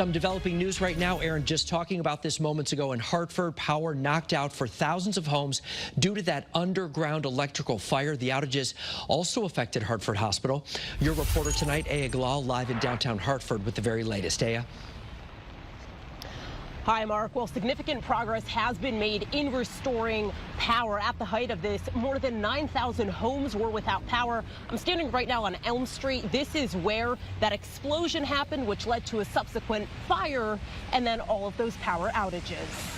Some developing news right now, Aaron, just talking about this moments ago in Hartford. Power knocked out for thousands of homes due to that underground electrical fire. The outages also affected Hartford Hospital. Your reporter tonight, Aya Galal, live in downtown Hartford with the very latest. Aya. Hi, Mark. Well, significant progress has been made in restoring power. At the height of this, more than 9,000 homes were without power. I'm standing right now on Elm Street. This is where that explosion happened, which led to a subsequent fire and then all of those power outages.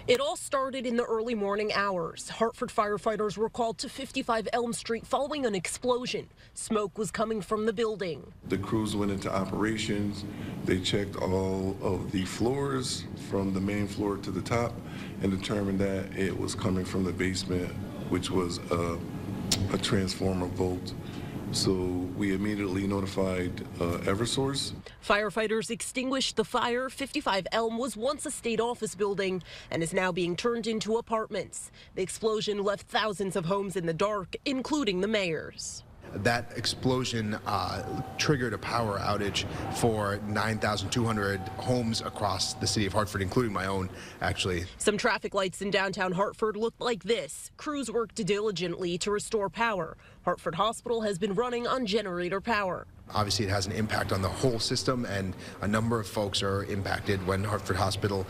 It all started in the early morning hours. Hartford firefighters were called to 55 Elm Street following an explosion. Smoke was coming from the building. The crews went into operations. They checked all of the floors from the main floor to the top and determined that it was coming from the basement, which was a transformer volt. So we immediately notified Eversource. Firefighters extinguished the fire. 55 Elm was once a state office building and is now being turned into apartments. The explosion left thousands of homes in the dark, including the mayor's. That explosion triggered a power outage for 9,200 homes across the city of Hartford, including my own, actually. Some traffic lights in downtown Hartford looked like this. Crews worked diligently to restore power. Hartford Hospital has been running on generator power. Obviously, it has an impact on the whole system, and a number of folks are impacted when Hartford Hospital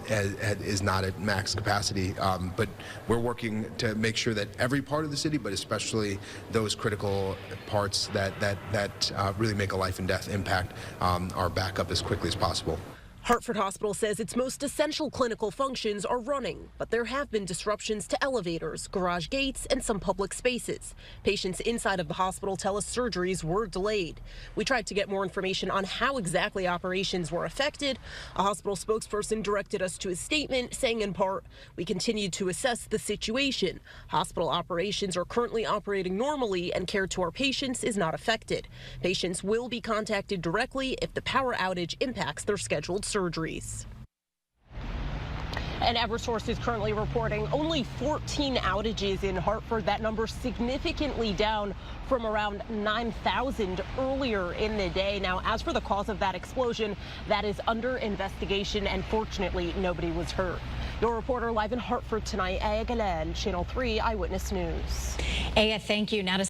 is not at max capacity. But we're working to make sure that every part of the city, but especially those critical parts that really make a life and death impact, are back up as quickly as possible. Hartford Hospital says its most essential clinical functions are running, but there have been disruptions to elevators, garage gates, and some public spaces. Patients inside of the hospital tell us surgeries were delayed. We tried to get more information on how exactly operations were affected. A hospital spokesperson directed us to a statement saying, in part, "We continue to assess the situation. Hospital operations are currently operating normally and care to our patients is not affected. Patients will be contacted directly if the power outage impacts their scheduled surgeries." And Eversource is currently reporting only 14 outages in Hartford. That number significantly down from around 9,000 earlier in the day. Now, as for the cause of that explosion, that is under investigation, and fortunately, nobody was hurt. Your reporter live in Hartford tonight, Aya Galal, Channel 3 Eyewitness News. Aya, thank you. Now to